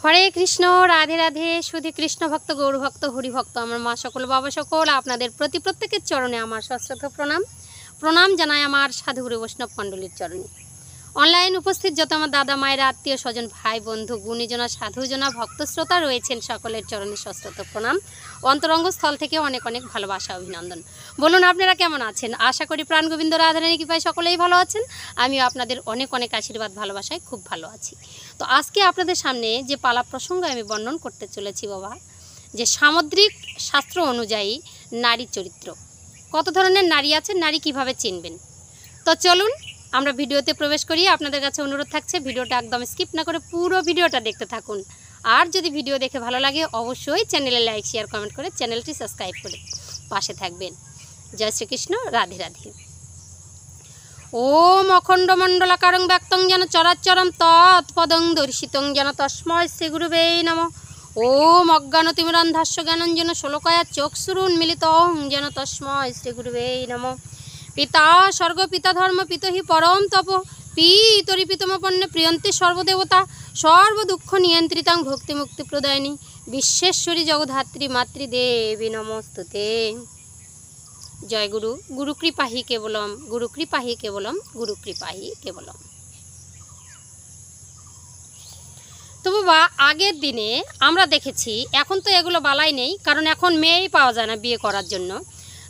হরে কৃষ্ণ, রাধে রাধে। শুধু কৃষ্ণ ভক্ত, গৌর ভক্ত, হরি ভক্ত, আমার মা সকল, বাবা সকল, আপনাদের প্রত্যেকের চরণে আমার সশ্রদ্ধ প্রণাম জানাই আমার সাধুগুরু বৈষ্ণব মণ্ডলীর চরণে। অনলাইন উপস্থিত যত আমার দাদা মায়েরা, আত্মীয় স্বজন, ভাই বন্ধু, গুণীজনা, সাধুজনা, ভক্ত শ্রোতা রয়েছেন, সকলের চরণে সশ্রদ্ধ প্রণাম, অন্তরঙ্গ স্থল থেকে অনেক অনেক ভালোবাসা, অভিনন্দন। বলুন আপনারা কেমন আছেন? আশা করি প্রাণ গোবিন্দ রাধারানী কৃপায় সকলেই ভালো আছেন। আমিও আপনাদের অনেক অনেক আশীর্বাদ, ভালোবাসায় খুব ভালো আছি। তো আজকে আপনাদের সামনে যে পালা প্রসঙ্গ আমি বর্ণন করতে চলেছি বাবা, যে সামুদ্রিক শাস্ত্র অনুযায়ী নারী চরিত্র, কত ধরনের নারী আছে, নারী কিভাবে চিনবেন। তো চলুন আমরা ভিডিওতে প্রবেশ করি। আপনাদের কাছে অনুরোধ থাকছে ভিডিওটা একদম স্কিপ না করে পুরো ভিডিওটা দেখতে থাকুন। আর যদি ভিডিও দেখে ভালো লাগে অবশ্যই চ্যানেলে লাইক, শেয়ার, কমেন্ট করে চ্যানেলটি সাবস্ক্রাইব করে পাশে থাকবেন। জয় শ্রীকৃষ্ণ, রাধে রাধে। ওম অখণ্ড মণ্ডলাকারং ব্যক্তং যেন চরাচরম তৎপদং দর্শিতং যেন তস্মৈ শ্রী গুরুবে নমঃ। ওম অজ্ঞানতিমিরান্ধস্য জ্ঞানঞ্জন শোলকয়া চক্ষুরুন্মিলিতং যেন তস্মৈ শ্রী গুরুবে নমঃ। পিতা স্বর্গ পিতা ধর্ম পিত হি পরম তপ পিতরি পিতমপন্নে প্রিয়ন্তে সর্বদেবতা সর্বদুঃখ নিয়ন্ত্রিতাং ভক্তি মুক্তি প্রদায়িনী বিশ্বেশ্বরী জগদ্ধাত্রী মাতৃদেবী নমস্তুতে। জয় গুরু, গুরু কৃপাহি কেবলম, গুরু কৃপাহি কেবলম, গুরু কৃপাহি কেবলম। তো বাবা, আগের দিনে আমরা দেখেছি, এখন তো এগুলো বালাই নেই, কারণ এখন মেয়েই পাওয়া যায় না বিয়ে করার জন্য।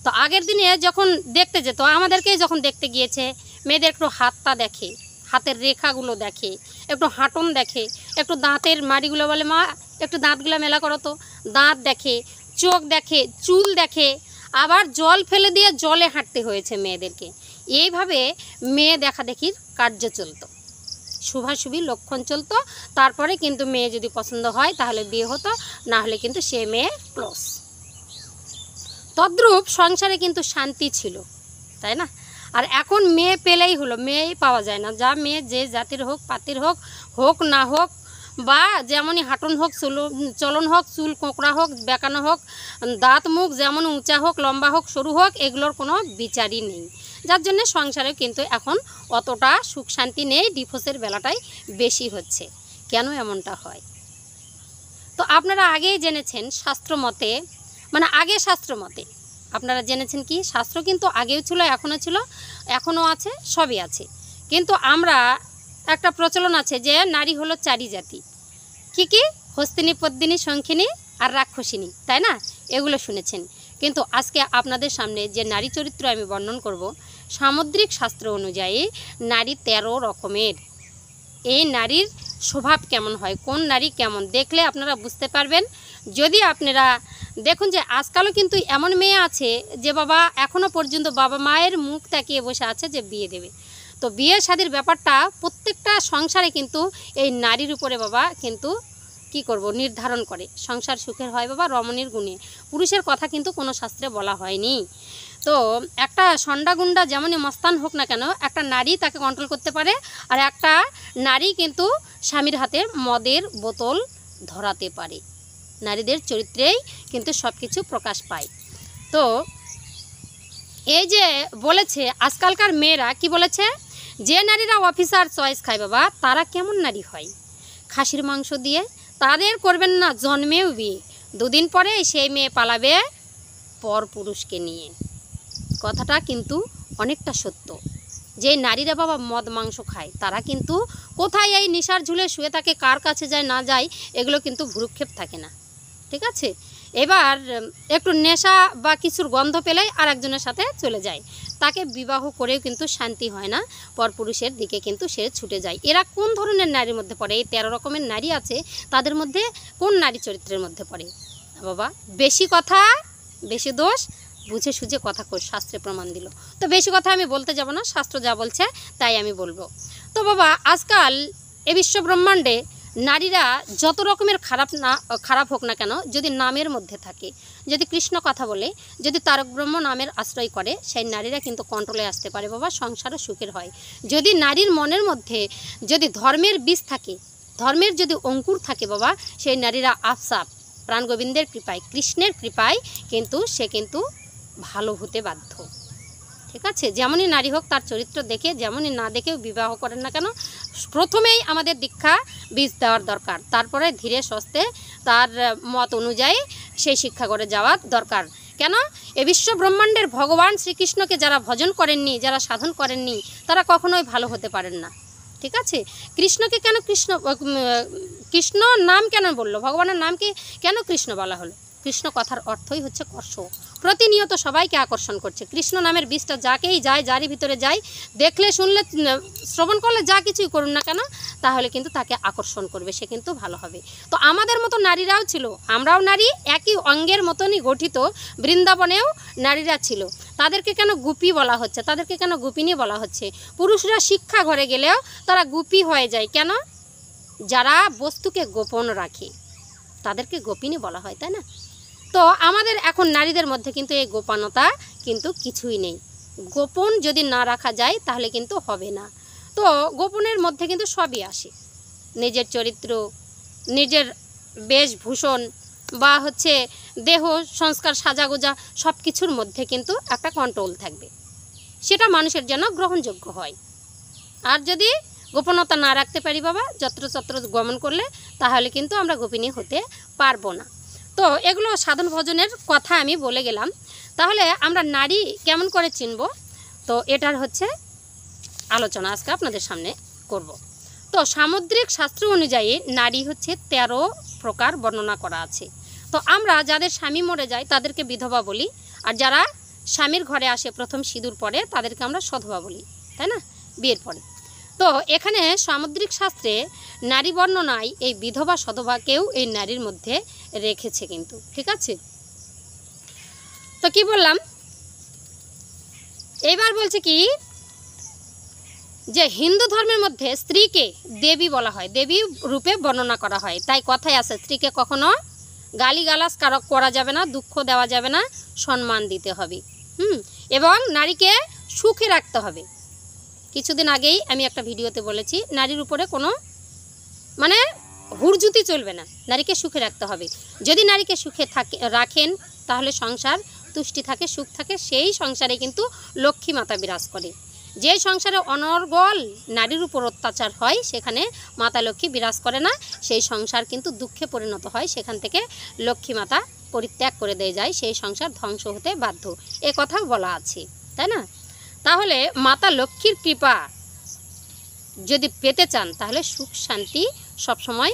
তো আগের দিনে যখন দেখতে যেত, আমাদেরকেই যখন দেখতে গিয়েছে, মেয়েদের একটু হাতটা দেখে, হাতের রেখাগুলো দেখে, একটু হাঁটন দেখে, একটু দাঁতের মাড়িগুলো বলে মা একটু দাঁতগুলো মেলা করো তো, দাঁত দেখে, চোখ দেখে, চুল দেখে, আবার জল ফেলে দিয়ে জলে হাঁটতে হয়েছে মেয়েদেরকে। এইভাবে মেয়ে দেখা দেখির কার্য চলতো, শুভাশুভি লক্ষণ চলতো। তারপরে কিন্তু মেয়ে যদি পছন্দ হয় তাহলে বিয়ে হতো, না হলে কিন্তু সে মেয়ে ক্লোজ। তদ্রূপ সংসারে কিন্তু শান্তি ছিল, তাই না? আর এখন মেয়ে পেলেই হলো, মেয়েই পাওয়া যায় না। যা মেয়ে যে জাতির হোক, পাতির হোক, হোক না হোক, বা যেমনই হাঁটন হোক, চলন হোক, চুল কোঁকড়া হোক, বেঁকানো হোক, দাঁত মুখ যেমন উঁচা হোক, লম্বা হোক, সরু হোক, এগুলোর কোনো বিচারই নেই। যার জন্যে সংসারে কিন্তু এখন অতটা সুখ শান্তি নেই, ডিভোর্সের বেলাটাই বেশি হচ্ছে। কেন এমনটা হয়? তো আপনারা আগেই জেনেছেন শাস্ত্র মতে, মানে আগে শাস্ত্র মতে আপনারা জেনেছেন কি, শাস্ত্র কিন্তু আগেও ছিল, এখনও ছিল, এখনও আছে, সবই আছে। কিন্তু আমরা একটা প্রচলন আছে যে নারী হলো চারি জাতি। কি কি? হস্তিনী, পদ্মিনী, শঙ্খিনী আর রাক্ষসিনী, তাই না? এগুলো শুনেছেন। কিন্তু আজকে আপনাদের সামনে যে নারী চরিত্র আমি বর্ণন করব, সামুদ্রিক শাস্ত্র অনুযায়ী নারী 13 রকমের। এই নারীর স্বভাব কেমন হয়, কোন নারী কেমন, দেখলে আপনারা বুঝতে পারবেন। যদি আপনারা দেখুন যে আজকালও কিন্তু এমন মেয়ে আছে যে বাবা এখনও পর্যন্ত বাবা মায়ের মুখ তাকিয়ে বসে আছে যে বিয়ে দেবে। তো বিয়ে শাদীর ব্যাপারটা প্রত্যেকটা সংসারে কিন্তু এই নারীর উপরে বাবা কিন্তু কি করব নির্ধারণ করে। সংসার সুখের হয় বাবা রমণীর গুণে, পুরুষের কথা কিন্তু কোনো শাস্ত্রে বলা হয়নি। তো একটা সন্ডাগুন্ডা যেমনই মস্তান হোক না কেন, একটা নারী তাকে কন্ট্রোল করতে পারে, আর একটা নারী কিন্তু স্বামীর হাতে মদের বোতল ধরাতে পারে। নারীদের চরিত্রেই কিন্তু সব কিছু প্রকাশ পায়। তো এই যে বলেছে আজকালকার মেয়েরা কি বলেছে, যে নারীরা অফিসার চয়েস খায় বাবা, তারা কেমন নারী হয়? খাসির মাংস দিয়ে তাদের করবেন না জন্মেও বিয়ে, 2 দিন পরে সেই মেয়ে পালাবে পর পুরুষকে নিয়ে। কথাটা কিন্তু অনেকটা সত্য। যে নারীরা বাবা মদ মাংস খায়, তারা কিন্তু কোথায় এই নেশার ঝুলে শুয়ে থাকে, কার কাছে যায় না যায়, এগুলো কিন্তু ভ্রুক্ষেপ থাকে না, ঠিক আছে? এবার একটু নেশা বা কিছুর গন্ধ পেলেই আর একজনের সাথে চলে যায়, তাকে বিবাহ করেও কিন্তু শান্তি হয় না, পরপুরুষের দিকে কিন্তু সে ছুটে যায়। এরা কোন ধরনের নারীর মধ্যে পড়ে? এই 13 রকমের নারী আছে, তাদের মধ্যে কোন নারী চরিত্রের মধ্যে পড়ে? বাবা বেশি কথা বেশি দোষ, বুঝে সুঝে কথা কর, শাস্ত্রে প্রমাণ দিল। তো বেশি কথা আমি বলতে যাব না, শাস্ত্র যা বলছে তাই আমি বলবো। তো বাবা আজকাল এ বিশ্ব ব্রহ্মাণ্ডে নারীরা যত রকমের খারাপ হোক না কেন, যদি নামের মধ্যে থাকে, যদি কৃষ্ণ কথা বলে, যদি তারক ব্রহ্ম নামের আশ্রয় করে, সেই নারীরা কিন্তু কন্ট্রোলে আসতে পারে বাবা, সংসারও সুখের হয়। যদি নারীর মনের মধ্যে যদি ধর্মের বীজ থাকে, ধর্মের যদি অঙ্কুর থাকে বাবা, সেই নারীরা আফসাপ প্রাণ গোবিন্দের কৃপায়, কৃষ্ণের কৃপায় কিন্তু সে কিন্তু ভালো হতে বাধ্য, ঠিক আছে? যেমনই নারী হোক তার চরিত্র দেখে, যেমনই না দেখেও বিবাহ করেন না কেন, প্রথমেই আমাদের দীক্ষা বীজ দেওয়ার দরকার, তারপরে ধীরে সুস্থে তার মত অনুযায়ী সেই শিক্ষা করে যাওয়া দরকার। কেন? এ বিশ্ব ব্রহ্মাণ্ডের ভগবান শ্রীকৃষ্ণকে যারা ভজন করেননি, যারা সাধন করেননি, তারা কখনোই ভালো হতে পারেন না। ঠিক আছে? কৃষ্ণকে কেন কৃষ্ণ নাম কেন বললো, ভগবানের নামকে কেন কৃষ্ণ বলা হলো? কৃষ্ণ কথার অর্থই হচ্ছে কর্ষ, প্রতিনিয়ত সবাইকে আকর্ষণ করছে। কৃষ্ণ নামের বীজটা যাকেই যায়, যারই ভিতরে যায়, দেখলে শুনলে শ্রবণ করলে যা কিছুই করুন না কেন, তাহলে কিন্তু তাকে আকর্ষণ করবে, সে কিন্তু ভালো হবে। তো আমাদের মতো নারীরাও ছিল, আমরাও নারী, একই অঙ্গের মতনই গঠিত বৃন্দাবনেও নারীরা ছিল। তাদেরকে কেন গোপী বলা হচ্ছে, তাদেরকে কেন গোপিনী বলা হচ্ছে? পুরুষরা শিক্ষা ঘরে গেলেও তারা গোপী হয়ে যায়। কেন? যারা বস্তুকে গোপন রাখে তাদেরকে গোপিনী বলা হয়, তাই না? তো আমাদের এখন নারীদের মধ্যে কিন্তু এই গোপনতা কিন্তু কিছুই নেই। গোপন যদি না রাখা যায় তাহলে কিন্তু হবে না। তো গোপনের মধ্যে কিন্তু সবই আসে, নিজের চরিত্র, নিজের বেশভূষণ বা হচ্ছে দেহ সংস্কার, সাজাগোজা, সব কিছুর মধ্যে কিন্তু একটা কন্ট্রোল থাকবে, সেটা মানুষের জন্য গ্রহণযোগ্য হয়। আর যদি গোপনতা না রাখতে পারি বাবা, যত্রতত্র গমন করলে, তাহলে কিন্তু আমরা গোপিনী হতে পারবো না। তো এগুলো সাধন ভজনের কথা আমি বলে গেলাম। তাহলে আমরা নারী কেমন করে চিনব, তো এটার হচ্ছে আলোচনা আজকে আপনাদের সামনে করব। তো সামুদ্রিক শাস্ত্র অনুযায়ী নারী হচ্ছে 13 প্রকার বর্ণনা করা আছে। তো আমরা যাদের স্বামী মরে যায় তাদেরকে বিধবা বলি, আর যারা স্বামীর ঘরে আসে প্রথম সিঁদুর পরে তাদেরকে আমরা সধবা বলি, তাই না, বিয়ের পরে। তো এখানে সামুদ্রিক শাস্ত্রে নারী বর্ণনায় এই বিধবা সধবাকেও এই নারীর মধ্যে রেখেছে কিন্তু। ঠিক আছে? তো কি বললাম, এবার বলছে কি যে হিন্দু ধর্মের মধ্যে স্ত্রীকে দেবী বলা হয়, দেবী রূপে বর্ণনা করা হয়। তাই কথায় আছে, স্ত্রীকে কখনো গালিগালাজ করা যাবে না, দুঃখ দেওয়া যাবে না, সম্মান দিতে হবে। এবং নারীকে সুখে রাখতে হবে। কিছুদিন আগেই আমি একটা ভিডিওতে বলেছি, নারীর উপরে কোনো মানে হুড়জুতি চলবে না, নারীকে সুখে রাখতে হবে। যদি নারীকে সুখে রাখেন তাহলে সংসার তুষ্টি থাকে, সুখ থাকে, সেই সংসারে কিন্তু লক্ষ্মী মাতা বিরাজ করে। যে সংসারে অনর্গল নারীর উপর অত্যাচার হয় সেখানে মাতা লক্ষ্মী বিরাজ করে না, সেই সংসার কিন্তু দুঃখে পরিণত হয়, সেখান থেকে লক্ষ্মী মাতা পরিত্যাগ করে দিয়ে যায়, সেই সংসার ধ্বংস হতে বাধ্য, এ কথা বলা আছে, তাই না? তাহলে মাতা লক্ষ্মীর কৃপা যদি পেতে চান তাহলে সুখ শান্তি সবসময়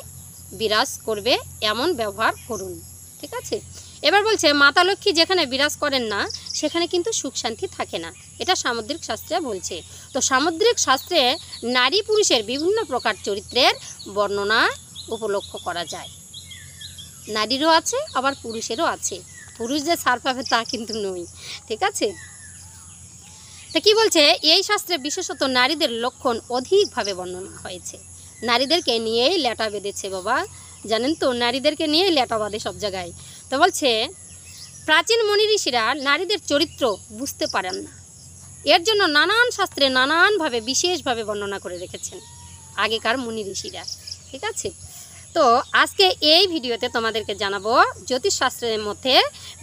বিরাজ করবে, এমন ব্যবহার করুন। ঠিক আছে? এবার বলছে মাতা লক্ষ্মী যেখানে বিরাজ করেন না সেখানে কিন্তু সুখ শান্তি থাকে না, এটা সামুদ্রিক শাস্ত্রে বলছে। তো সামুদ্রিক শাস্ত্রে নারী পুরুষের বিভিন্ন প্রকার চরিত্রের বর্ণনা উপলক্ষ করা যায়। নারীরও আছে আবার পুরুষেরও আছে, পুরুষ যে ছাড় পাবে তা কিন্তু নয়। ঠিক আছে? তা কি বলছে, এই শাস্ত্রে বিশেষত নারীদের লক্ষণ অধিকভাবে বর্ণনা হয়েছে। নারীদেরকে নিয়েই লেটা বেঁধেছে বাবা, জানেন তো, নারীদেরকে নিয়েই লেটা বাঁধে সব জায়গায়। তো বলছে প্রাচীন মুনি ঋষিরা নারীদের চরিত্র বুঝতে পারেন না, এর জন্য নানান শাস্ত্রে নানানভাবে বিশেষভাবে বর্ণনা করে রেখেছেন আগেকার মুনি ঋষিরা। ঠিক আছে? তো আজকে এই ভিডিওতে তোমাদেরকে জানাবো জ্যোতিষশাস্ত্রের মধ্যে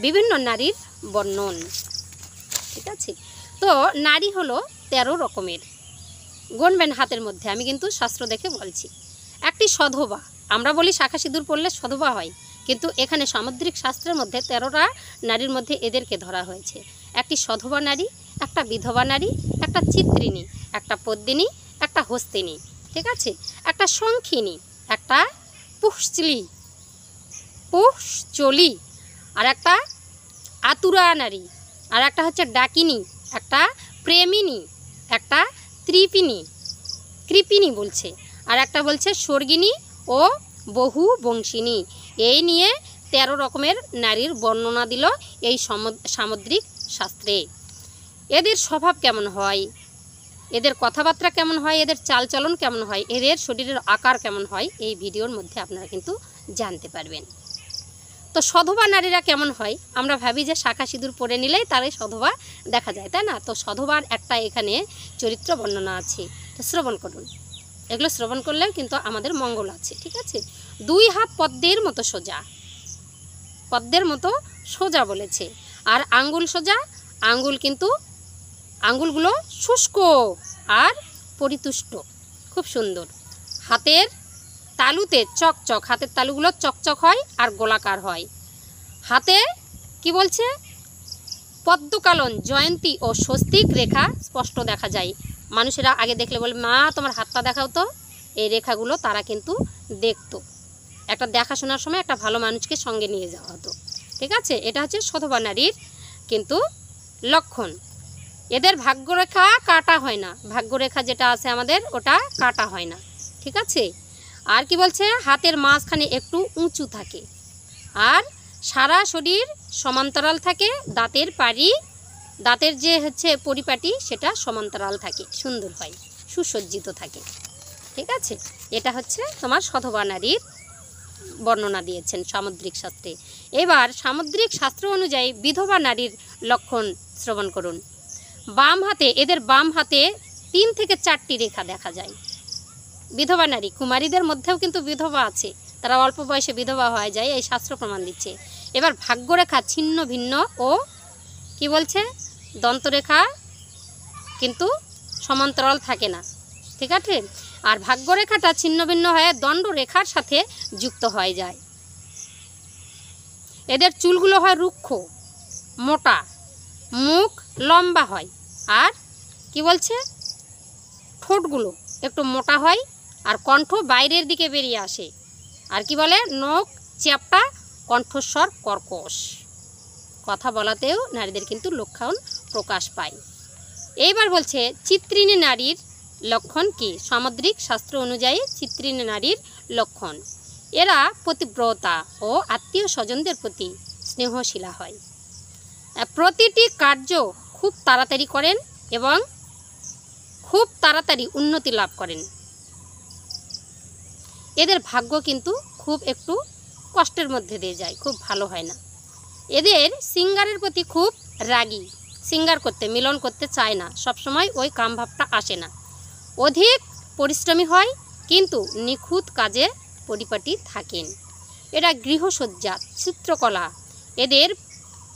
বিভিন্ন নারীর বর্ণন। ঠিক আছে? তো নারী হলো 13 রকমের, গুনবেন হাতের মধ্যে, আমি কিন্তু শাস্ত্র দেখে বলছি। একটি সধবা, আমরা বলি শাখা সিঁদুর পড়লে সধবা হয়, কিন্তু এখানে সামুদ্রিক শাস্ত্রের মধ্যে 13টা নারীর মধ্যে এদেরকে ধরা হয়েছে। একটি সধবা নারী, একটা বিধবা নারী, একটা চিত্রিণী, একটা পদ্মিনী, একটা হস্তিনী। ঠিক আছে? একটা শঙ্খিনী, একটা পুষ্চলি, আর একটা আতুরা নারী, আর একটা হচ্ছে ডাকিনী, একটা প্রেমিনী, একটা কৃপিনী বলছে, আর একটা বলছে স্বর্গিনী ও বহু বংশিনী। এই নিয়ে 13 রকমের নারীর বর্ণনা দিল এই সামুদ্রিক শাস্ত্রে। এদের স্বভাব কেমন হয়, এদের কথাবার্তা কেমন হয়, এদের চালচলন কেমন হয়, এদের শরীরের আকার কেমন হয়, এই ভিডিওর মধ্যে আপনারা কিন্তু জানতে পারবেন। তো সধবা নারীরা কেমন হয়, আমরা ভাবি যে শাখা সিঁদুর পরে নিলেই তারাই সধবা দেখা যায়, তাই না? তো সধবার একটা এখানে চরিত্র বর্ণনা আছে, তো শ্রবণ করুন। এগুলো শ্রবণ করলেও কিন্তু আমাদের মঙ্গল আছে। ঠিক আছে? 2 হাত পদ্মের মতো সোজা, পদ্মের মতো সোজা বলেছে, আর আঙ্গুল সোজা, আঙ্গুলগুলো শুষ্ক আর পরিতুষ্ট, খুব সুন্দর। হাতের তালুতে চকচক, হাতের তালুগুলো চকচক হয় আর গোলাকার হয়। হাতে কি বলছে, পদ্মকালন, জয়ন্তী ও স্বস্তিক রেখা স্পষ্ট দেখা যায়। মানুষেরা আগে দেখলে বলে, মা তোমার হাতটা দেখাও তো। এই রেখাগুলো তারা কিন্তু দেখতো। একটা দেখাশোনার সময় একটা ভালো মানুষকে সঙ্গে নিয়ে যাওয়া হতো। ঠিক আছে, এটা হচ্ছে সধবা নারীর কিন্তু লক্ষণ। এদের ভাগ্যরেখা কাটা হয় না, ভাগ্যরেখা যেটা আছে আমাদের ওটা কাটা হয় না। ঠিক আছে, আর কি বলছে, হাতের মাঝখানে একটু উঁচু থাকে আর সারা শরীর সমান্তরাল থাকে। দাঁতের যে হচ্ছে পরিপাটি সেটা সমান্তরাল থাকে, সুন্দর হয়, সুসজ্জিত থাকে। ঠিক আছে, এটা হচ্ছে তোমার সধবা নারীর বর্ণনা দিয়েছেন সামুদ্রিক শাস্ত্রে। এবার সামুদ্রিক শাস্ত্র অনুযায়ী বিধবা নারীর লক্ষণ শ্রবণ করুন। এদের বাম হাতে 3 থেকে 4টি রেখা দেখা যায়। বিধবা নারী, কুমারীদের মধ্যেও কিন্তু বিধবা আছে, তারা অল্প বয়সে বিধবা হয়ে যায়, এই শাস্ত্র প্রমাণ দিচ্ছে। এবার ভাগ্যরেখা ছিন্ন ভিন্ন ও কি বলছে, দন্তরেখা কিন্তু সমান্তরাল থাকে না। ঠিক আছে, আর ভাগ্যরেখাটা ছিন্ন ভিন্ন হয়ে দণ্ডরেখার সাথে যুক্ত হয়ে যায়। এদের চুলগুলো হয় রুক্ষ, মোটা, মুখ লম্বা হয়, আর কি বলছে, ঠোঁটগুলো একটু মোটা হয়, আর কণ্ঠ বাইরের দিকে বেরিয়ে আসে, আর কি বলে, নখ চ্যাপ্টা, কণ্ঠস্বর কর্কশ। কথা বলাতেও নারীদের কিন্তু লক্ষণ প্রকাশ পায়। এইবার বলছে চিত্রিণী নারীর লক্ষণ কি। সামুদ্রিক শাস্ত্র অনুযায়ী চিত্রিণী নারীর লক্ষণ, এরা পতিব্রতা ও আত্মীয় স্বজনদের প্রতি স্নেহশীলা হয়। প্রতিটি কার্য খুব তাড়াতাড়ি করেন এবং খুব তাড়াতাড়ি উন্নতি লাভ করেন। এদের ভাগ্য কিন্তু খুব একটু কষ্টের মধ্যে দিয়ে যায়, খুব ভালো হয় না। এদের সিঙ্গারের প্রতি খুব রাগী, সিঙ্গার করতে, মিলন করতে চায় না, সবসময় ওই কামভাবটা আসে না। অধিক পরিশ্রমী হয় কিন্তু নিখুঁত কাজে পরিপাটি থাকেন। এরা গৃহসজ্জা, চিত্রকলা এদের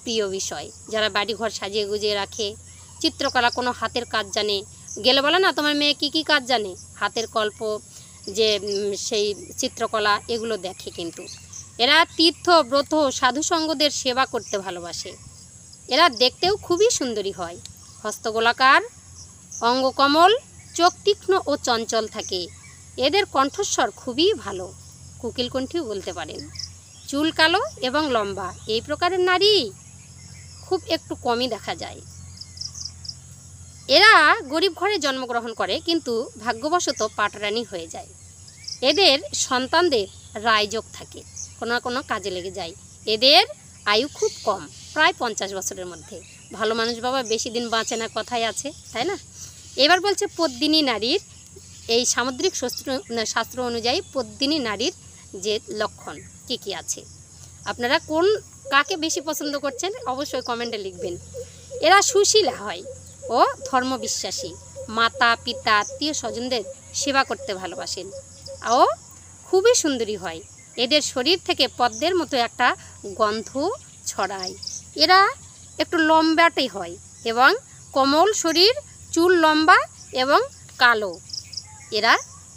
প্রিয় বিষয়। যারা বাড়িঘর সাজিয়ে গুজিয়ে রাখে, চিত্রকলা, কোনো হাতের কাজ জানে, গেলে বলে না তোমার মেয়ে কী কী কাজ জানে, হাতের কল্প, যে সেই চিত্রকলা, এগুলো দেখে কিন্তু। এরা তীর্থ ব্রত সাধুসঙ্গদের সেবা করতে ভালোবাসে। এরা দেখতেও খুবই সুন্দরী হয়, হস্তগোলাকার, অঙ্গকমল, চোখ তীক্ষ্ণ ও চঞ্চল থাকে। এদের কণ্ঠস্বর খুবই ভালো, কোকিল কণ্ঠীও বলতে পারেন। চুল কালো এবং লম্বা, এই প্রকারের নারী খুব একটু কমই দেখা যায়। এরা গরিব ঘরে জন্মগ্রহণ করে কিন্তু ভাগ্যবশত পাটরানী হয়ে যায়। এদের সন্তানদের রায়যোগ থাকে, কোনো না কোনো কাজে লেগে যায়। এদের আয়ু খুব কম, প্রায় 50 বছরের মধ্যে। ভালো মানুষ বাবা বেশি দিন বাঁচে না, কথাই আছে, তাই না। এবার বলছে পদ্মিনী নারীর, এই সামুদ্রিক শাস্ত্র অনুযায়ী পদ্মিনী নারীর যে লক্ষণ কি কি আছে, আপনারা কাকে বেশি পছন্দ করছেন অবশ্যই কমেন্টে লিখবেন। এরা সুশীলা হয় ও ধর্মবিশ্বাসী, মাতা পিতা আত্মীয় স্বজনদের সেবা করতে ভালোবাসেন ও খুবই সুন্দরী হয়। এদের শরীর থেকে পদ্মের মতো একটা গন্ধ ছড়ায়। এরা একটু লম্বাটে হয় এবং কোমল শরীর, চুল লম্বা এবং কালো। এরা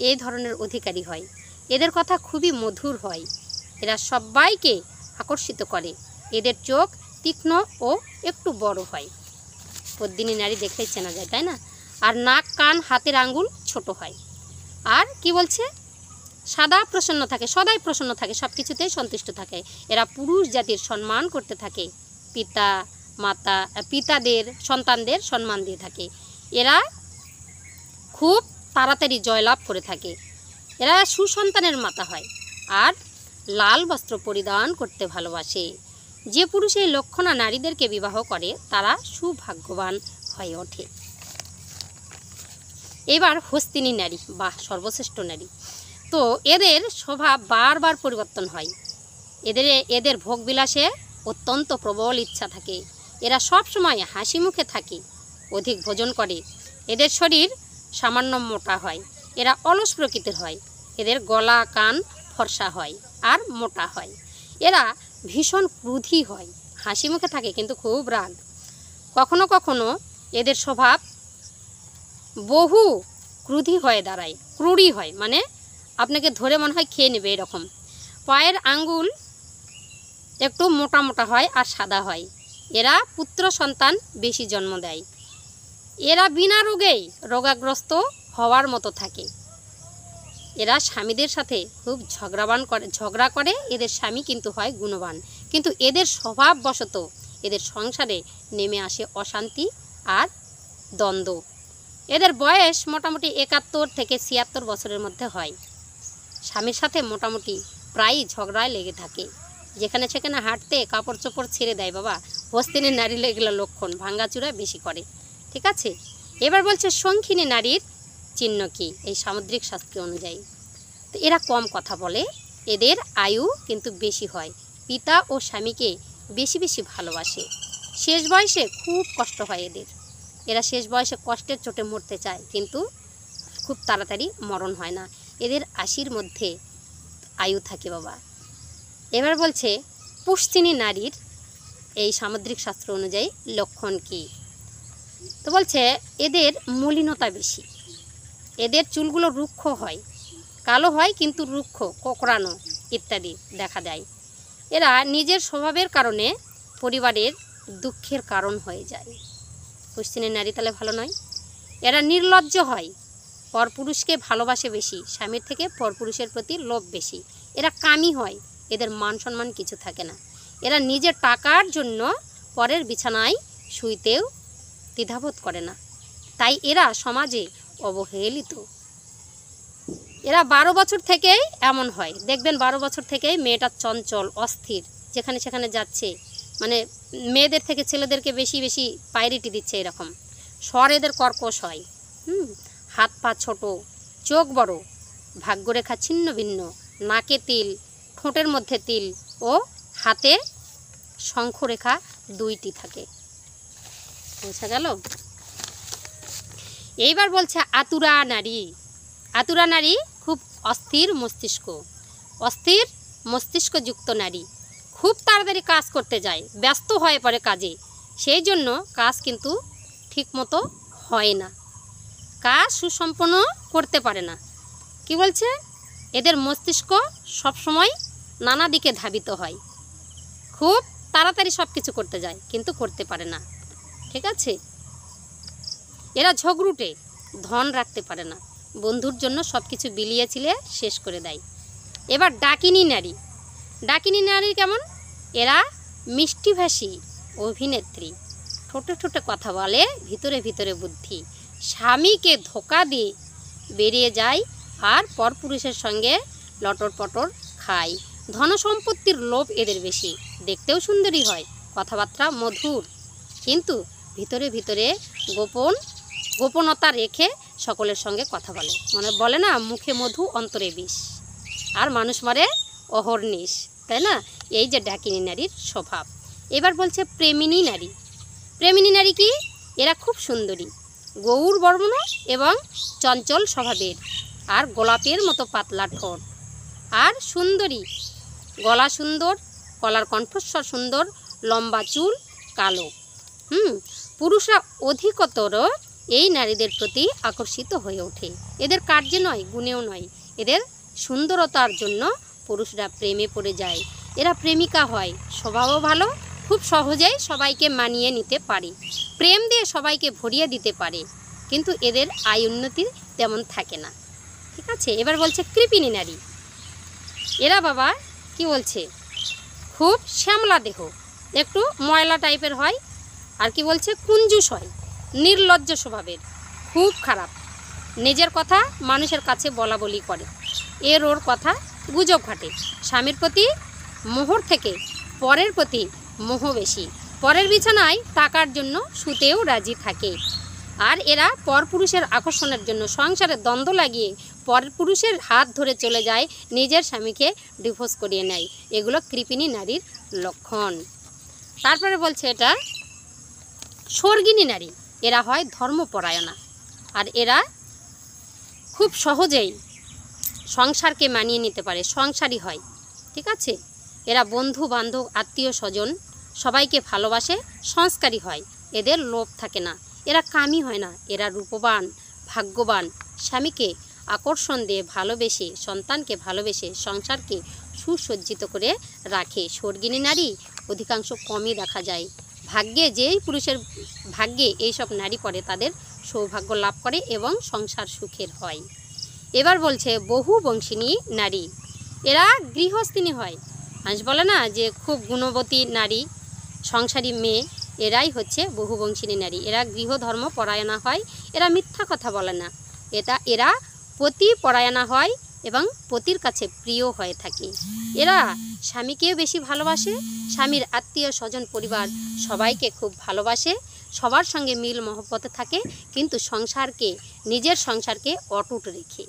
এই ধরনের অধিকারী হয়। এদের কথা খুবই মধুর হয়। এরা সবাইকে আকর্ষিত করে। এদের চোখ তীক্ষ্ণ ও একটু বড় হয়। পদ্মিনী নারী দেখলেই চেনা যায়, তাই না। আর নাক, কান, হাতের আঙ্গুল ছোট হয়। আর কি বলছে, সদাই প্রসন্ন থাকে, সব কিছুতেই সন্তুষ্ট থাকে। এরা পুরুষ জাতির সম্মান করতে থাকে, পিতাদের সন্তানদের সম্মান দিয়ে থাকে। এরা খুব তাড়াতাড়ি জয়লাভ করে থাকে। এরা সুসন্তানের মাতা হয় আর লাল বস্ত্র পরিধান করতে ভালোবাসে। যে পুরুষ এই লক্ষণা নারীদেরকে বিবাহ করে তারা সুভাগ্যবান হয়ে ওঠে। এবার হস্তিনী নারী, বাহ, সর্বশ্রেষ্ঠ নারী। তো এদের স্বভাব বারবার পরিবর্তন হয়। এদের ভোগবিলাসে অত্যন্ত প্রবল ইচ্ছা থাকে। এরা সব সময় হাসি মুখে থাকে, অধিক ভোজন করে। এদের শরীর সামান্য মোটা হয়। এরা অলস প্রকৃতির হয়। এদের গলা, কান ফর্সা হয় আর মোটা হয়। এরা ভীষণ ক্রোধী হয়, হাসি মুখে থাকে কিন্তু খুব রাগ। কখনো কখনো এদের স্বভাব বহু ক্রোধী হয়ে দাঁড়ায়, ক্রূরী হয়, মানে আপনাকে ধরে মনে হয় খেয়ে নেবে এরকম। পায়ের আঙ্গুল একটু মোটা মোটা হয় আর সাদা হয়। এরা পুত্র সন্তান বেশি জন্ম দেয়। এরা বিনা রোগেই রোগাগ্রস্ত হওয়ার মতো থাকে। এরা স্বামীদের সাথে খুব ঝগড়া করে। এদের স্বামী কিন্তু হয় গুণবান, কিন্তু এদের স্বভাববশত এদের সংসারে নেমে আসে অশান্তি আর দ্বন্দ্ব। এদের বয়স মোটামুটি 71 থেকে 76 বছরের মধ্যে হয়। স্বামীর সাথে মোটামুটি প্রায়ই ঝগড়ায় লেগে থাকে। যেখানে সেখানে হাঁটতে কাপড় চোপড় ছেড়ে দেয় বাবা। হস্তিনী নারীর এগুলো লক্ষণ, ভাঙ্গাচুরা বেশি করে। ঠিক আছে, এবার বলছে শঙ্খিনী নারীর চিহ্ন কি এই সামুদ্রিক শাস্ত্র অনুযায়ী। তো এরা কম কথা বলে, এদের আয়ু কিন্তু বেশি হয়। পিতা ও স্বামীকে বেশি বেশি ভালোবাসে। শেষ বয়সে খুব কষ্ট হয় এদের। এরা শেষ বয়সে কষ্টের চোটে মরতে চায়, কিন্তু খুব তাড়াতাড়ি মরণ হয় না। এদের 80-র মধ্যে আয়ু থাকে বাবা। এবার বলছে পুষ্টিনী নারীর এই সামুদ্রিক শাস্ত্র অনুযায়ী লক্ষণ কি। তো বলছে এদের মলিনতা বেশি। এদের চুলগুলো রুক্ষ হয়, কালো হয় কিন্তু রুক্ষ, কোঁকড়ানো ইত্যাদি দেখা দেয়। এরা নিজের স্বভাবের কারণে পরিবারের দুঃখের কারণ হয়ে যায়। পুষ্টিনী নারী তাহলে ভালো নয়। এরা নির্লজ্জ হয়, পরপুরুষকে ভালোবাসে বেশি, স্বামীর থেকে পরপুরুষের প্রতি লোভ বেশি। এরা কামী হয়, এদের মান সম্মান কিছু থাকে না। এরা নিজের টাকার জন্য পরের বিছানায় শুইতেও দ্বিধাবোধ করে না, তাই এরা সমাজে অবহেলিত। এরা 12 বছর থেকেই এমন হয়, দেখবেন 12 বছর থেকেই মেয়েটা চঞ্চল, অস্থির, যেখানে সেখানে যাচ্ছে, মানে মেয়েদের থেকে ছেলেদেরকে বেশি বেশি প্রায়োরিটি দিচ্ছে এরকম। স্বর এদের কর্কশ হয়, হাত পা ছোট, চোখ বড়, ভাগ্যরেখা ছিন্ন ভিন্ন, নাকে তিল, ঠোঁটের মধ্যে তিল ও হাতে শঙ্খরেখা 2টি থাকে। বোঝা গেল? এইবার বলছে আতুরা নারী। আতুরা নারী খুব অস্থির মস্তিষ্কযুক্ত নারী, খুব তাড়াতাড়ি কাজ করতে যায়, ব্যস্ত হয়ে পড়ে কাজে, সেই জন্য কাজ কিন্তু ঠিকমতো হয় না, কাজ সুসম্পন্ন করতে পারে না। কি বলছে, এদের মস্তিষ্ক সবসময় নানা দিকে ধাবিত হয়, খুব তাড়াতাড়ি সব কিছু করতে যায় কিন্তু করতে পারে না। ঠিক আছে, এরা ঝগড়ুটে, ধন রাখতে পারে না, বন্ধুর জন্য সব কিছু বিলিয়ে ছিলে শেষ করে দেয়। এবার ডাকিনী নারী। ডাকিনী নারী কেমন? এরা মিষ্টিভাষী অভিনেত্রী, ঠোঁটে ঠোঁটে কথা বলে, ভিতরে ভিতরে বুদ্ধি, স্বামীকে ধোঁকা দিয়ে বেরিয়ে যায় আর পরপুরুষের সঙ্গে লটর পটর খায়। ধনসম্পত্তির লোভ এদের বেশি, দেখতেও সুন্দরী হয়, কথাবার্তা মধুর, কিন্তু ভিতরে ভিতরে গোপনতা রেখে সকলের সঙ্গে কথা বলে। মানে বলে না, মুখে মধু অন্তরে বিষ, আর মানুষ মারে অহর্নিশ, তাই না? এই যে ডাকিনী নারীর স্বভাব। এবার বলছে প্রেমিনী নারী। প্রেমিনী নারী কি? এরা খুব সুন্দরী, গৌর বর্ণ এবং চঞ্চল স্বভাবের, আর গোলাপের মতো পাতলা ঠোঁট, আর সুন্দরী, গলা সুন্দর, গলার কণ্ঠস্বর সুন্দর, লম্বা চুল, কালো। পুরুষরা অধিকতর এই নারীদের প্রতি আকর্ষিত হয়ে ওঠে। এদের কার্যে নয়, গুণেও নয়, এদের সুন্দরতার জন্য পুরুষরা প্রেমে পড়ে যায়। এরা প্রেমিকা হয়, স্বভাবও ভালো, খুব সহজেই সবাইকে মানিয়ে নিতে পারে, প্রেম দিয়ে সবাইকে ভরিয়ে দিতে পারে, কিন্তু এদের আয় উন্নতি তেমন থাকে না। ঠিক আছে, এবার বলছে কৃপিনী নারী। এরা বাবা কি বলছে, খুব শ্যামলা দেহ, একটু ময়লা টাইপের হয়, আর কি বলছে কুঞ্জুস হয়, নির্লজ্জ স্বভাবের, খুব খারাপ, নিজের কথা মানুষের কাছে বলা বলি করে, এর ওর কথা গুজব ঘাটে, স্বামীর প্রতি মোহর থেকে পরের প্রতি মোহ বেশি, পরের বিছানায় টাকার জন্য শুতেও রাজি থাকে। আর এরা পরপুরুষের আকর্ষণের জন্য সংসারে দ্বন্দ্ব লাগিয়ে পরপুরুষের হাত ধরে চলে যায়, নিজের স্বামীকে ডিভোর্স করিয়ে নেয়। এগুলো কৃপিনী নারীর লক্ষণ। তারপরে বলছে এটা স্বর্গিনী নারী। এরা হয় ধর্মপরায়ণা, আর এরা খুব সহজেই সংসারকে মানিয়ে নিতে পারে, সংসারী হয়। ঠিক আছে, এরা বন্ধু বান্ধব আত্মীয় স্বজন সবাইকে ভালোবাসে, সংস্কারী হয়, এদের লোভ থাকে না, এরা কামী হয় না, এরা রূপবান, ভাগ্যবান, স্বামীকে আকর্ষণ দিয়ে ভালোবেসে, সন্তানকে ভালোবেসে সংসারকে সুসজ্জিত করে রাখে। স্বর্গিনী নারী অধিকাংশ কমই দেখা যায়। ভাগ্যে যেই পুরুষের ভাগ্যে এইসব নারী পড়ে তাদের সৌভাগ্য লাভ করে এবং সংসার সুখের হয়। এবার বলছে বহু বংশিনী নারী, এরা গৃহস্থিনী হয়। মানুষ বলে না যে খুব গুণবতী নারী, সংসারী মেয়ে, এরাই হচ্ছে বহুবংশিনী নারী। এরা গৃহধর্ম পরায়ণা হয়, এরা মিথ্যা কথা বলে না, এরা পতি পরায়ণা হয় এবং পতির কাছে প্রিয় হয়ে থাকে। এরা স্বামীকেও বেশি ভালোবাসে, স্বামীর আত্মীয় স্বজন পরিবার সবাইকে খুব ভালোবাসে, সবার সঙ্গে মিল মহব্বতে থাকে, কিন্তু নিজের সংসারকে অটুট রেখে।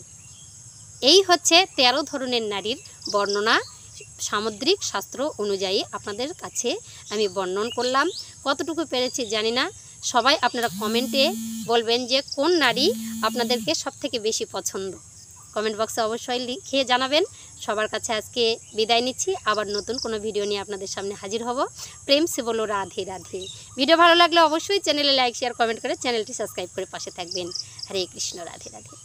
এই হচ্ছে 13 ধরনের নারীর বর্ণনা সামুদ্রিক শাস্ত্র অনুযায়ী আপনাদের কাছে আমি বর্ণন করলাম। কতটুকু পেরেছি জানি না, সবাই আপনারা কমেন্টে বলবেন যে কোন নারী আপনাদেরকে সবথেকে বেশি পছন্দ। কমেন্ট বক্সে অবশ্যই লিখে জানাবেন। সবার কাছে আজকে বিদায় নিচ্ছি, আবার নতুন কোনো ভিডিও নিয়ে আপনাদের সামনে হাজির হব। প্রেম সে বলো রাধে রাধে। ভিডিও ভালো লাগলে অবশ্যই চ্যানেলে লাইক শেয়ার কমেন্ট করে চ্যানেলটি সাবস্ক্রাইব করে পাশে থাকবেন। হরে কৃষ্ণ, রাধে রাধে।